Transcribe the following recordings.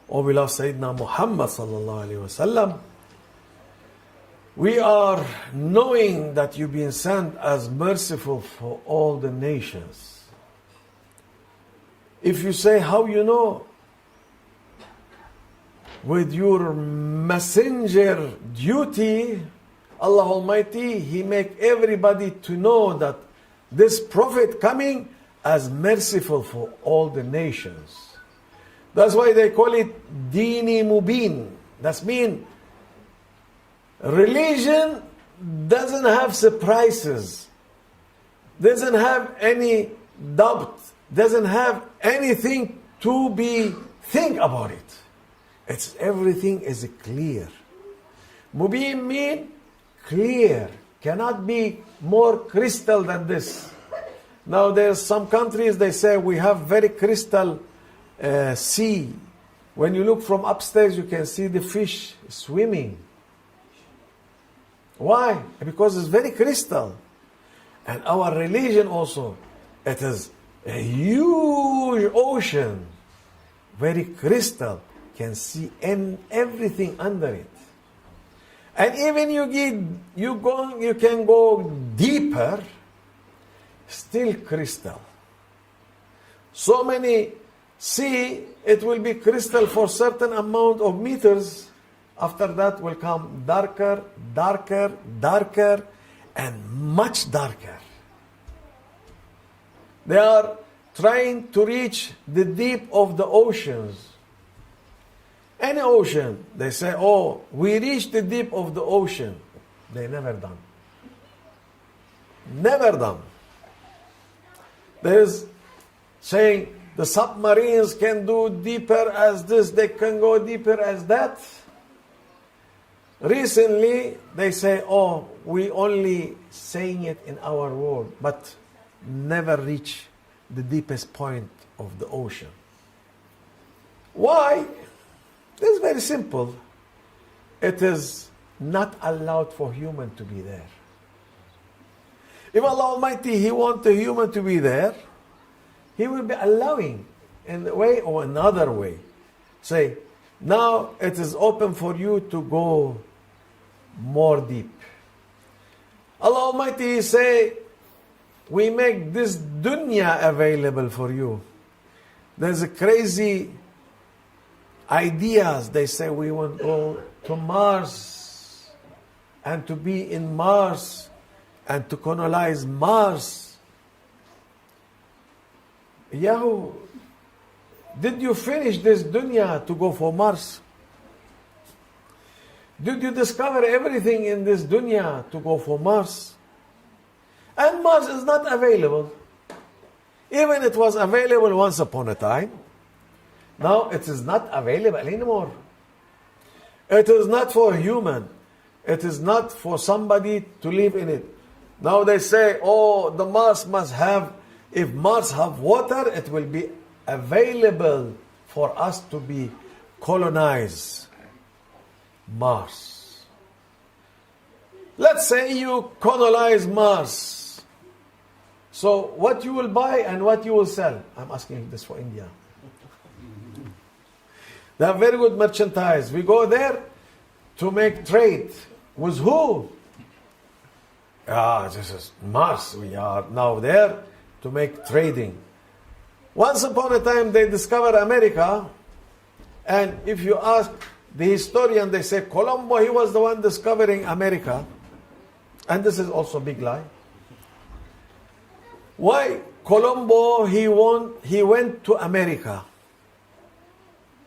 O beloved Sayyidina Muhammad sallallahu alayhi wa sallam, we are knowing that you've been sent as merciful for all the nations. If you say, how you know? With your messenger duty, Allah Almighty, He make everybody to know that this prophet coming as merciful for all the nations. That's why they call it Dini Mubin. That means religion doesn't have surprises, doesn't have any doubt, doesn't have anything to be think about it. It's everything is clear. Mubin mean clear, cannot be more crystal than this. Now there's some countries they say we have very crystal sea. When you look from upstairs, you can see the fish swimming. Why? Because it's very crystal. And our religion also, it is a huge ocean, very crystal, can see everything under it. And even you can go deeper, still crystal. So many sea, it will be crystal for certain amount of meters. After that will come darker, darker, darker, and much darker. They are trying to reach the deep of the oceans. Any ocean, they say, oh, we reached the deep of the ocean. They never done. Never done. There's saying the submarines can do deeper as this, they can go deeper as that. Recently, they say, oh, we only saying it in our world, but never reach the deepest point of the ocean. Why? It's very simple. It is not allowed for human to be there. If Allah Almighty, He wants a human to be there, He will be allowing in a way or another way. Say, now it is open for you to go more deep. Allah Almighty say, we make this dunya available for you. There's a crazy ideas. They say we want to go to Mars and to be in Mars and to colonize Mars. Yahoo, did you finish this dunya to go for Mars? Did you discover everything in this dunya to go for Mars? And Mars is not available. Even it was available once upon a time. Now it is not available anymore. It is not for human. It is not for somebody to live in it. Now they say, oh, the Mars must have, if Mars have water, it will be available for us to be colonize Mars. Let's say you colonize Mars. So what you will buy and what you will sell? I'm asking this for India. They have very good merchandise. We go there to make trade. With who? This is Mars. We are now there to make trading. Once upon a time they discovered America, and if you ask the historian, they say Colombo, he was the one discovering America. And this is also a big lie. Why Colombo, he went to America?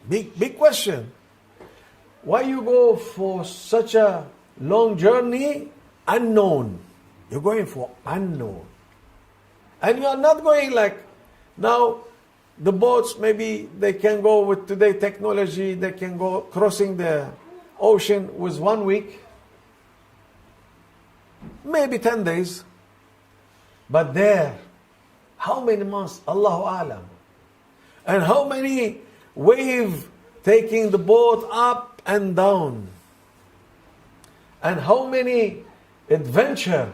Big question. Why you go for such a long journey unknown? You're going for unknown. And you are not going like, now the boats, maybe they can go with today technology, they can go crossing the ocean with 1 week, maybe 10 days. But there, how many months? Allahu Alam. And how many wave taking the boat up and down? And how many adventure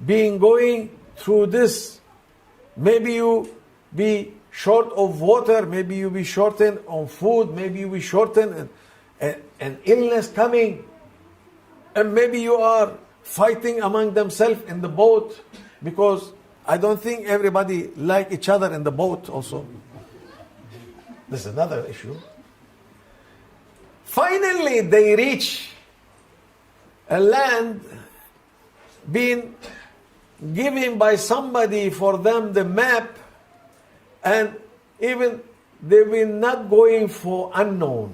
being going through this? Maybe you be short of water, maybe you be shortened on food, maybe you be shortened and illness coming, and maybe you are fighting among themselves in the boat, because I don't think everybody like each other in the boat also. This is another issue. Finally, they reach a land being given by somebody for them the map, and even they were not going for unknown.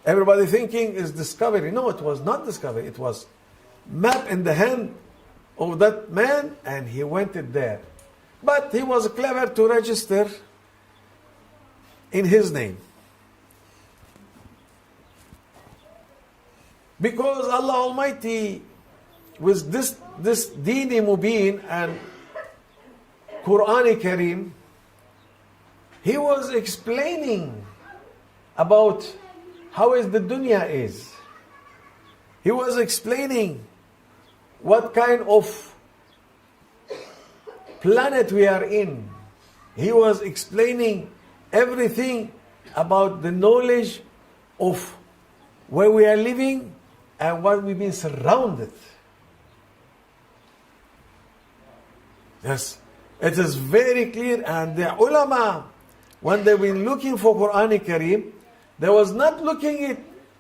Everybody thinking is discovery. No, it was not discovery. It was map in the hand of that man, and he went it there. But he was clever to register in his name. Because Allah Almighty, with this Dini Mubin and Qur'ān Kareem, He was explaining about how is the dunya is. He was explaining what kind of planet we are in. He was explaining everything about the knowledge of where we are living and what we've been surrounded. Yes, it is very clear. And the ulama, when they were looking for Qur'an Kareem, they was not looking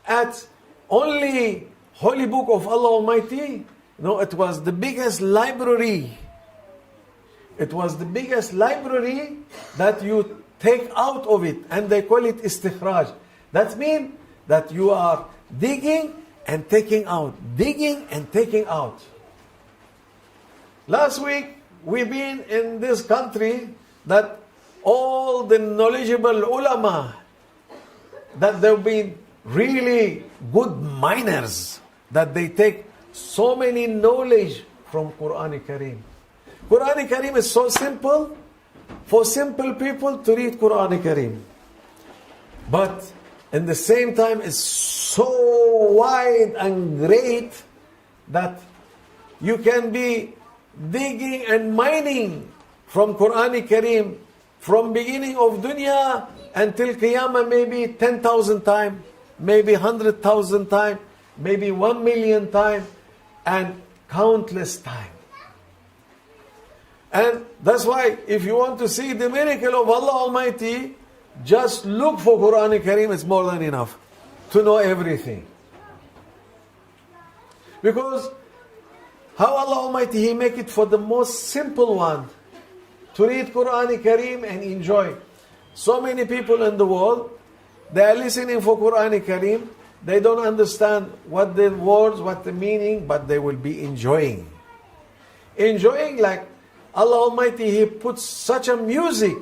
at only Holy Book of Allah Almighty. No, it was the biggest library. It was the biggest library that you take out of it, and they call it istikhraj. That means that you are digging and taking out, digging and taking out. Last week, we've been in this country that all the knowledgeable ulama, that they've been really good miners, that they take so many knowledge from Qur'an Kareem. Qur'an Kareem is so simple for simple people to read Qur'an Kareem. But in the same time, it's so wide and great that you can be digging and mining from Qur'an Kareem from beginning of dunya until Qiyamah, maybe 10,000 times, maybe 100,000 times, maybe 1,000,000 times, and countless times. And that's why if you want to see the miracle of Allah Almighty, just look for Qur'an Kareem. It's more than enough to know everything. Because how Allah Almighty, He make it for the most simple one to read Qur'an Kareem and enjoy. So many people in the world, they are listening for Qur'an Kareem. They don't understand what the words, what the meaning, but they will be enjoying. Enjoying like Allah Almighty, He puts such a music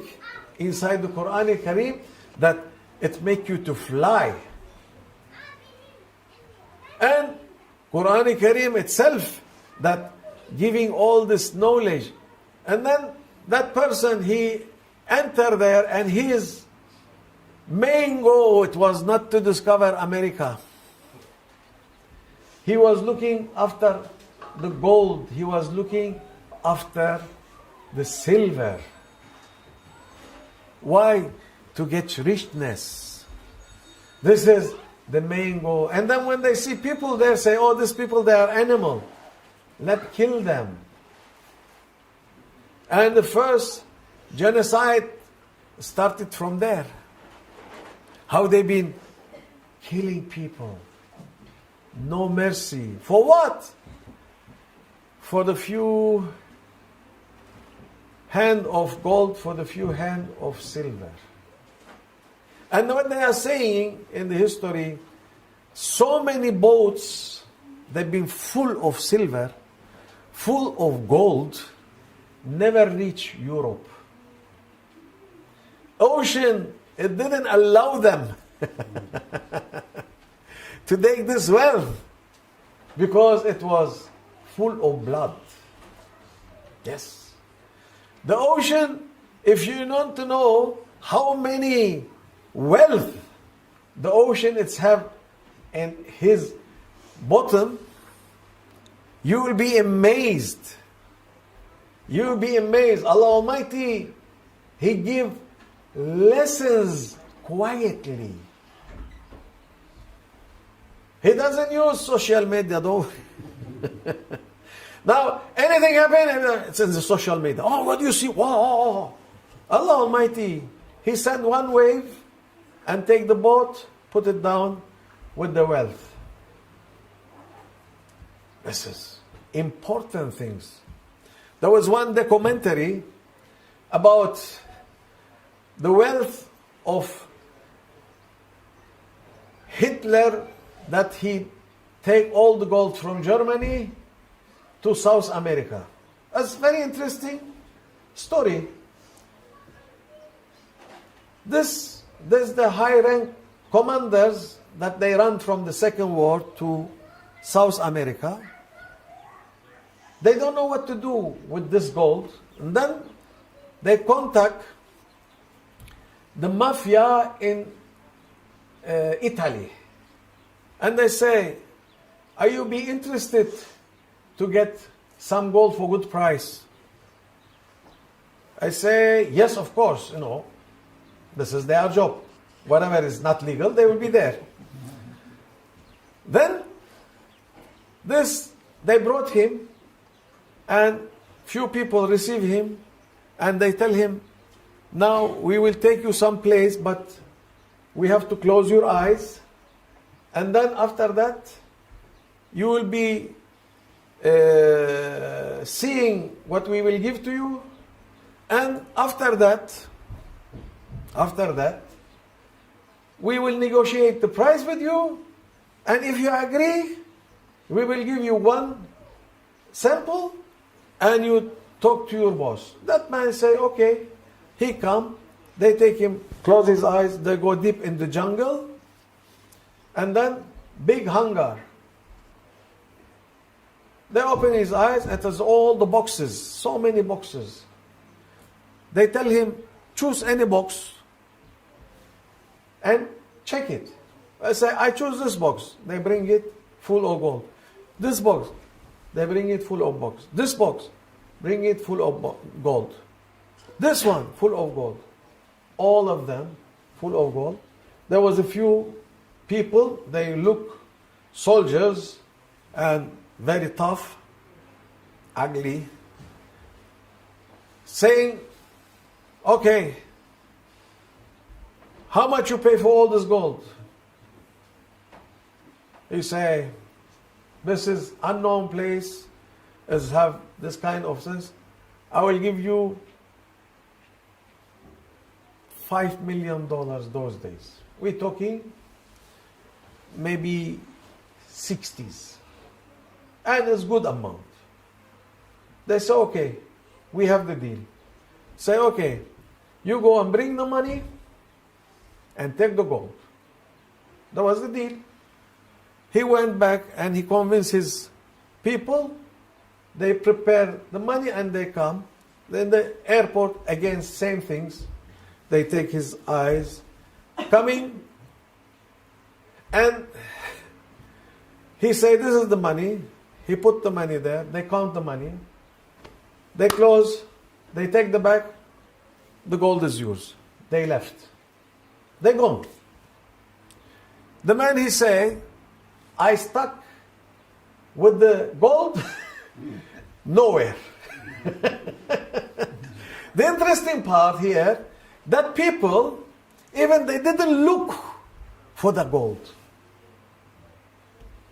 inside the Qur'an Kareem that it make you to fly. And Qur'an Kareem itself, that giving all this knowledge. And then that person, he enter there, and his main goal, it was not to discover America. He was looking after the gold. He was looking after the silver. Why? To get richness. This is the main goal. And then when they see people there, say, oh, these people, they are animal. Let's kill them. And the first genocide started from there. How they've been killing people. No mercy. For what? For the few hand of gold, for the few hand of silver. And what they are saying in the history, so many boats, they've been full of silver, full of gold, never reach Europe. Ocean, it didn't allow them to take this wealth because it was full of blood. Yes. The ocean, if you want to know how many wealth the ocean it's have in his bottom, you will be amazed. You will be amazed. Allah Almighty, He give lessons quietly. He doesn't use social media, though. Now, anything happen, it's in the social media. Oh, what do you see? Wow. Allah Almighty, He sent one wave and take the boat, put it down with the wealth. This is important things. There was one documentary about the wealth of Hitler, that he take all the gold from Germany to South America. That's very interesting story. There's the high rank commanders that they run from the Second War to South America. They don't know what to do with this gold. And then they contact the mafia in Italy. And they say, are you be interested to get some gold for good price? I say, yes, of course, you know. This is their job. Whatever is not legal, they will be there. Then, they brought him, and few people receive him, and they tell him, now we will take you someplace, but we have to close your eyes, and then after that, you will be seeing what we will give to you, and after that, we will negotiate the price with you, and if you agree, we will give you one sample, and you talk to your boss. That man say, okay. He come, they take him, close his eyes, they go deep in the jungle, and then big hunger. They open his eyes, it has all the boxes, so many boxes. They tell him, choose any box and check it. I say, I choose this box. They bring it full of gold. This box, they bring it full of box. This box, bring it full of gold. This one, full of gold. All of them, full of gold. There was a few people, they look soldiers and very tough, ugly, saying, okay, how much you pay for all this gold? He say, this is unknown place, is have this kind of sense. I will give you $5 million those days. We're talking maybe 60s. And it's good amount. They say, okay, we have the deal. Say, okay, you go and bring the money and take the gold. That was the deal. He went back and he convinced his people. They prepare the money and they come. Then the airport, again, same things. They take his eyes, coming, and he say, this is the money. He put the money there. They count the money. They close. They take the bag. The gold is yours. They left. They gone. The man, he say, I stuck with the gold nowhere. The interesting part here, that people, even they didn't look for the gold.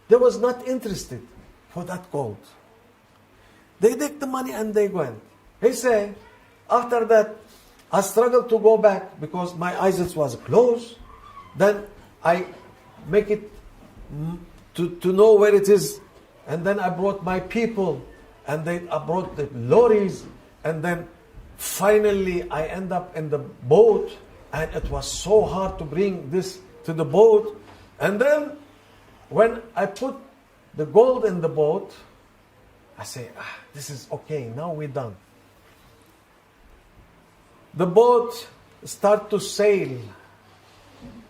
They was not interested for that gold. They take the money and they went. He say, after that, I struggled to go back because my eyes was closed. Then I make it to know where it is. And then I brought my people. And then I brought the lorries. And then finally I end up in the boat. And it was so hard to bring this to the boat. And then when I put the gold in the boat, I say, this is okay, now we're done. The boat started to sail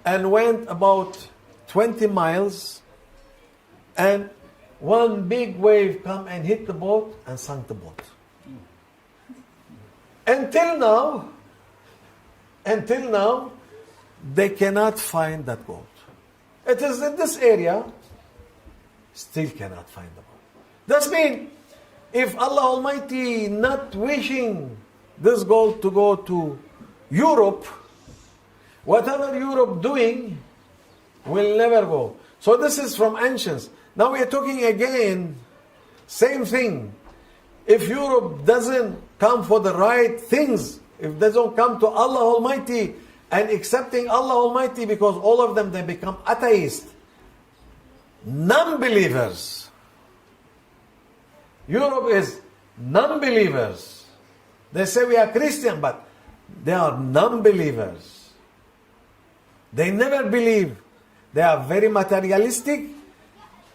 and went about 20 miles, and one big wave come and hit the boat and sank the boat. Until now, until now, they cannot find that gold. It is in this area, still cannot find the gold. That means, if Allah Almighty not wishing this gold to go to Europe, whatever Europe doing will never go. So this is from ancients. Now we are talking again, same thing. If Europe doesn't come for the right things, if they don't come to Allah Almighty and accepting Allah Almighty, because all of them, they become atheists, non-believers. Europe is non-believers. They say we are Christian, but they are non-believers. They never believe. They are very materialistic.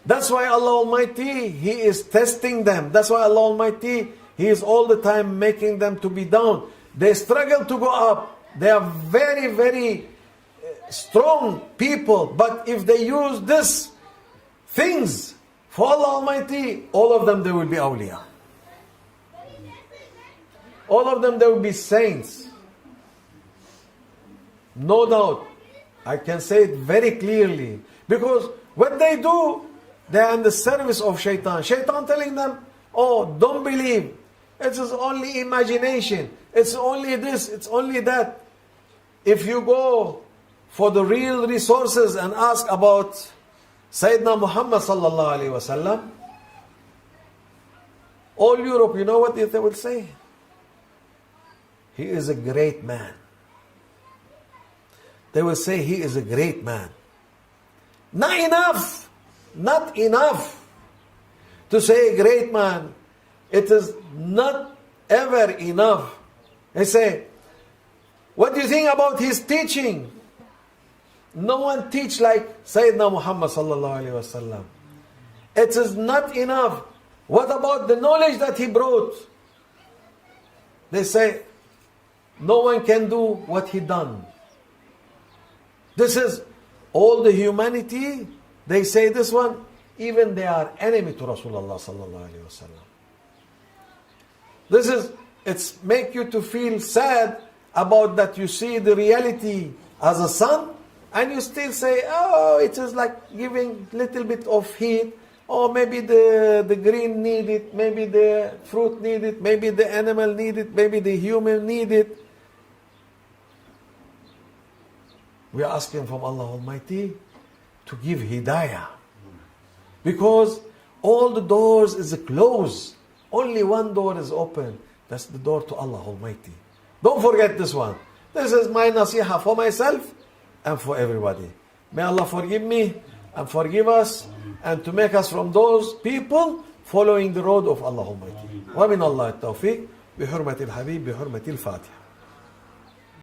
That's why Allah Almighty, He is testing them. That's why Allah Almighty, He is all the time making them to be down. They struggle to go up. They are very, very strong people. But if they use this things for Allah Almighty, all of them, they will be awliya. All of them, they will be saints. No doubt. I can say it very clearly. Because what they do, they are in the service of shaitan. Shaitan telling them, oh, don't believe. It is only imagination. It's only this, it's only that. If you go for the real resources and ask about Sayyidina Muhammad sallallahu alaihi wasallam, all Europe, you know what they will say? He is a great man. They will say he is a great man. Not enough. Not enough to say a great man. It is not ever enough. They say, what do you think about his teaching? No one teach like Sayyidina Muhammad sallallahu alaihi wasallam. It is not enough. What about the knowledge that he brought? They say, no one can do what he done. This is all the humanity. They say this one, even they are enemy to Rasulullah sallallahu alaihi wasallam. This is, it's make you to feel sad about that you see the reality as a sun, and you still say, oh, it is like giving little bit of heat, or maybe the green need it, maybe the fruit need it, maybe the animal need it, maybe the human need it. We are asking from Allah Almighty to give hidayah. Because all the doors is closed. Only one door is open. That's the door to Allah Almighty. Don't forget this one. This is my nasiha for myself and for everybody. May Allah forgive me and forgive us, and to make us from those people following the road of Allah Almighty. ومن الله التوفيق بحرمة الحبيب بحرمة الفاتحة.